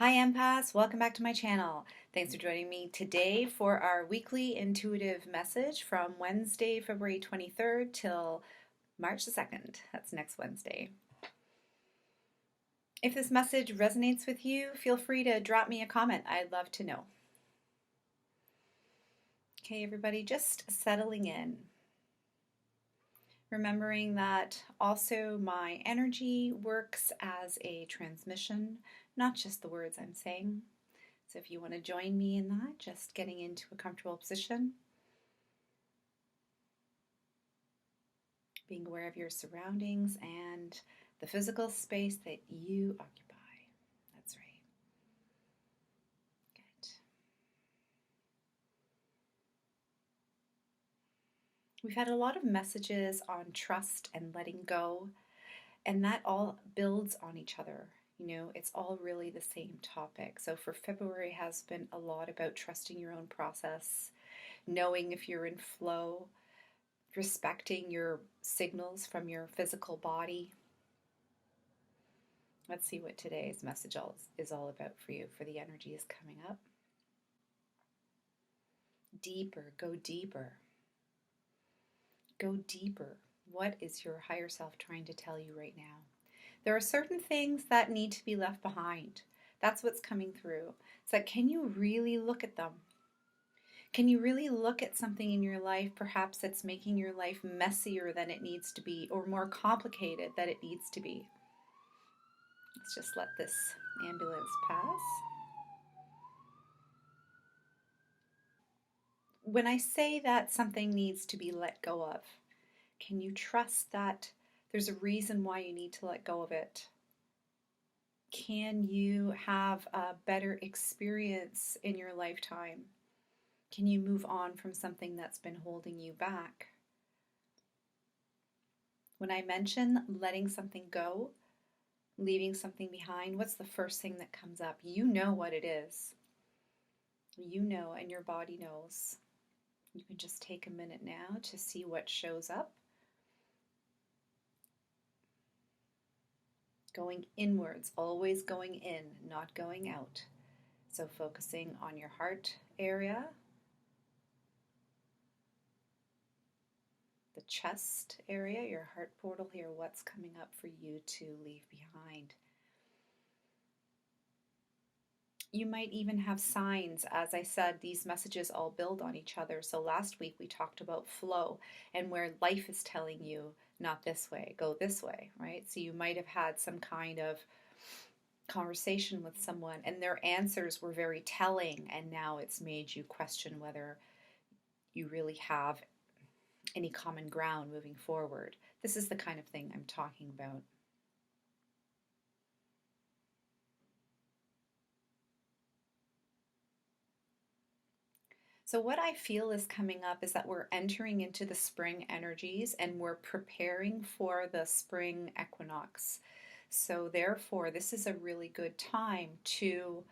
Hi empaths, welcome back to my channel. Thanks for joining me today for our weekly intuitive message from Wednesday, February 23rd till March the 2nd. That's next Wednesday. If this message resonates with you, feel free to drop me a comment. I'd love to know. Okay, everybody, just settling in. Remembering that also my energy works as a transmission, not just the words I'm saying. So if you want to join me in that, just getting into a comfortable position, being aware of your surroundings and the physical space that you occupy. That's right. Good. We've had a lot of messages on trust and letting go, and that all builds on each other. It's all really the same topic. So for February has been a lot about trusting your own process, knowing if you're in flow, respecting your signals from your physical body. Let's see what today's message is all about for you, for the energies coming up. Deeper, go deeper. Go deeper. What is your higher self trying to tell you right now? There are certain things that need to be left behind. That's what's coming through. It's like, can you really look at them? Can you really look at something in your life, perhaps that's making your life messier than it needs to be, or more complicated than it needs to be? Let's just let this ambulance pass. When I say that something needs to be let go of, can you trust that there's a reason why you need to let go of it? Can you have a better experience in your lifetime? Can you move on from something that's been holding you back? When I mention letting something go, leaving something behind, what's the first thing that comes up? You know what it is. You know, and your body knows. You can just take a minute now to see what shows up. Going inwards, always going in, not going out. So focusing on your heart area, the chest area, your heart portal here, what's coming up for you to leave behind. You might even have signs. As I said, these messages all build on each other. So last week we talked about flow and where life is telling you, not this way, go this way, right? So you might have had some kind of conversation with someone and their answers were very telling, and now it's made you question whether you really have any common ground moving forward. This is the kind of thing I'm talking about. So what I feel is coming up is that we're entering into the spring energies and we're preparing for the spring equinox. So therefore, this is a really good time to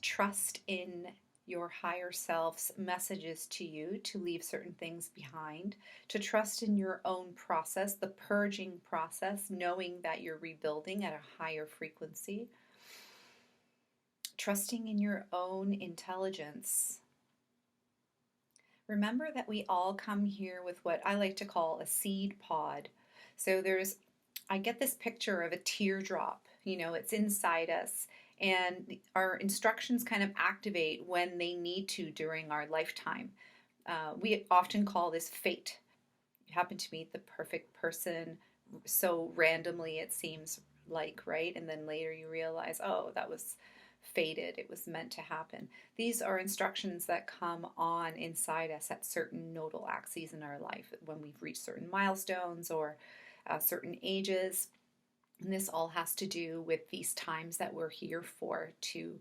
trust in your higher self's messages to you, to leave certain things behind, to trust in your own process, the purging process, knowing that you're rebuilding at a higher frequency, trusting in your own intelligence. Remember that we all come here with what I like to call a seed pod. So I get this picture of a teardrop, it's inside us, and our instructions kind of activate when they need to during our lifetime. We often call this fate. You happen to meet the perfect person so randomly, it seems like, right? And then later you realize, oh, that was fated, it was meant to happen. These are instructions that come on inside us at certain nodal axes in our life when we've reached certain milestones or certain ages. And this all has to do with these times that we're here for, to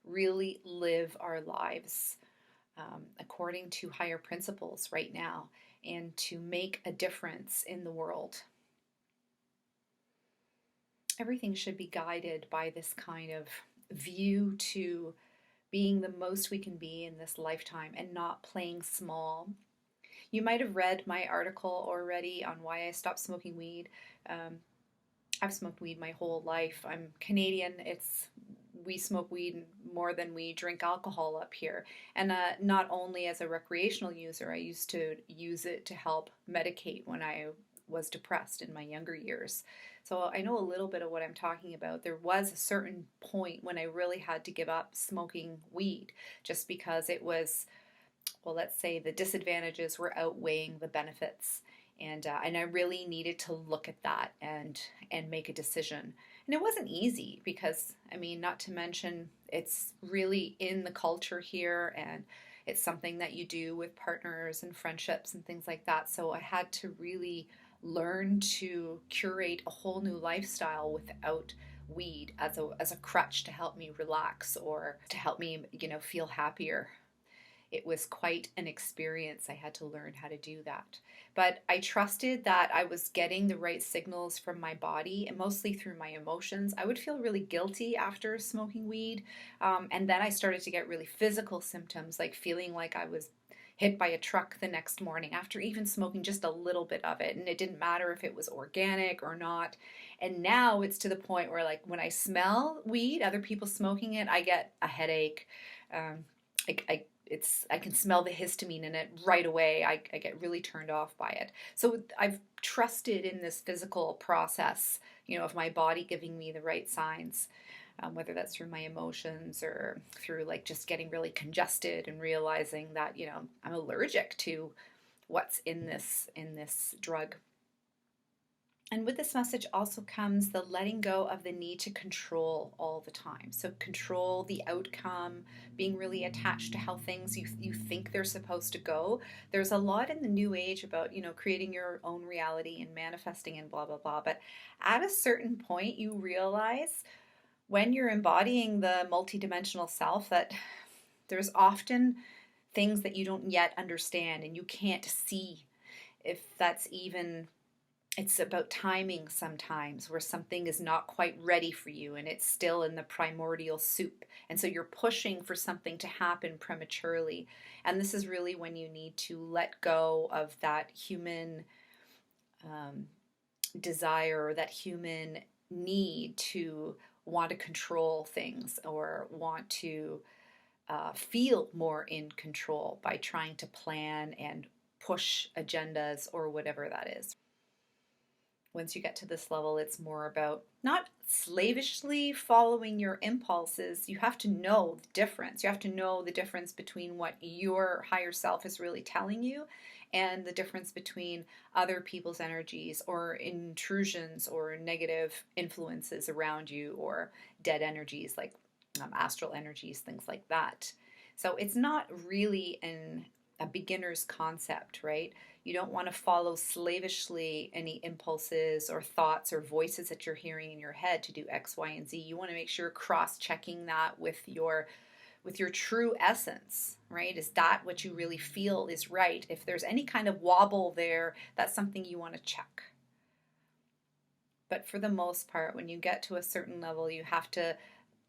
really live our lives according to higher principles right now and to make a difference in the world. Everything should be guided by this kind of view to being the most we can be in this lifetime and not playing small. You might have read my article already on why I stopped smoking weed. I've smoked weed my whole life. I'm Canadian. It's we smoke weed more than we drink alcohol up here. And not only as a recreational user, I used to use it to help medicate when I was depressed in my younger years. So I know a little bit of what I'm talking about. There was a certain point when I really had to give up smoking weed just because it was, well, let's say the disadvantages were outweighing the benefits. And I really needed to look at that and make a decision. And it wasn't easy because, I mean, not to mention it's really in the culture here, and it's something that you do with partners and friendships and things like that. So I had to really learn to curate a whole new lifestyle without weed as a crutch to help me relax or to help me, feel happier. It was quite an experience. I had to learn how to do that. But I trusted that I was getting the right signals from my body, and mostly through my emotions. I would feel really guilty after smoking weed. And then I started to get really physical symptoms, like feeling like I was hit by a truck the next morning after even smoking just a little bit of it. And it didn't matter if it was organic or not. And now it's to the point where, like, when I smell weed, other people smoking it, I get a headache. Um, I can smell the histamine in it right away. I get really turned off by it. So I've trusted in this physical process, of my body giving me the right signs, whether that's through my emotions or through like just getting really congested and realizing that, I'm allergic to what's in this drug. And with this message also comes the letting go of the need to control all the time. So control the outcome, being really attached to how things you think they're supposed to go. There's a lot in the new age about, creating your own reality and manifesting and blah, blah, blah. But at a certain point, you realize when you're embodying the multidimensional self that there's often things that you don't yet understand and you can't see if that's even. It's about timing sometimes, where something is not quite ready for you and it's still in the primordial soup. And so you're pushing for something to happen prematurely. And this is really when you need to let go of that human desire, that human need to want to control things or want to feel more in control by trying to plan and push agendas or whatever that is. Once you get to this level, it's more about not slavishly following your impulses. You have to know the difference. You have to know the difference between what your higher self is really telling you and the difference between other people's energies or intrusions or negative influences around you or dead energies like astral energies, things like that. So it's not really a beginner's concept, right? You don't want to follow slavishly any impulses or thoughts or voices that you're hearing in your head to do X, Y, and Z. You want to make sure cross-checking that with your true essence, right? Is that what you really feel is right? If there's any kind of wobble there, that's something you want to check. But for the most part, when you get to a certain level, you have to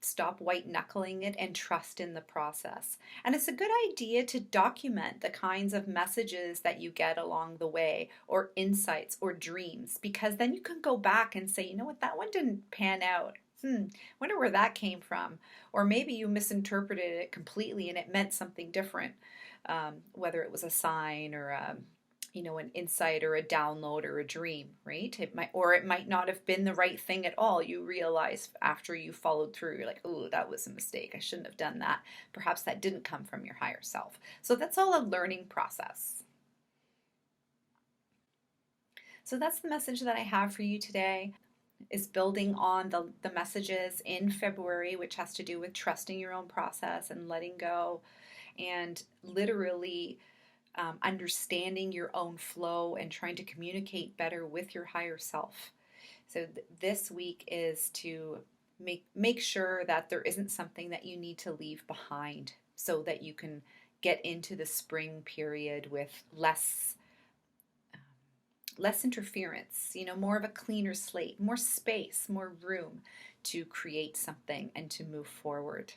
stop white knuckling it and trust in the process. And it's a good idea to document the kinds of messages that you get along the way, or insights or dreams, because then you can go back and say, you know what, that one didn't pan out. Wonder where that came from. Or maybe you misinterpreted it completely and it meant something different, whether it was a sign or an insight or a download or a dream, right? It might not have been the right thing at all. You realize after you followed through, you're like, oh, that was a mistake. I shouldn't have done that. Perhaps that didn't come from your higher self. So that's all a learning process. So that's the message that I have for you today, is building on the messages in February, which has to do with trusting your own process and letting go and literally understanding your own flow and trying to communicate better with your higher self. So this week is to make sure that there isn't something that you need to leave behind so that you can get into the spring period with less interference, more of a cleaner slate, more space, more room to create something and to move forward.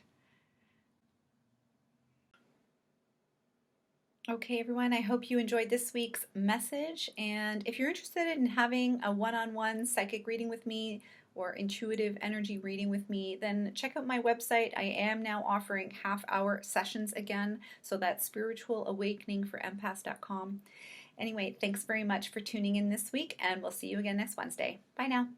Okay, everyone, I hope you enjoyed this week's message. And if you're interested in having a one-on-one psychic reading with me, or intuitive energy reading with me, then check out my website. I am now offering half-hour sessions again, so that's spiritualawakeningforempaths.com. Anyway, thanks very much for tuning in this week, and we'll see you again next Wednesday. Bye now.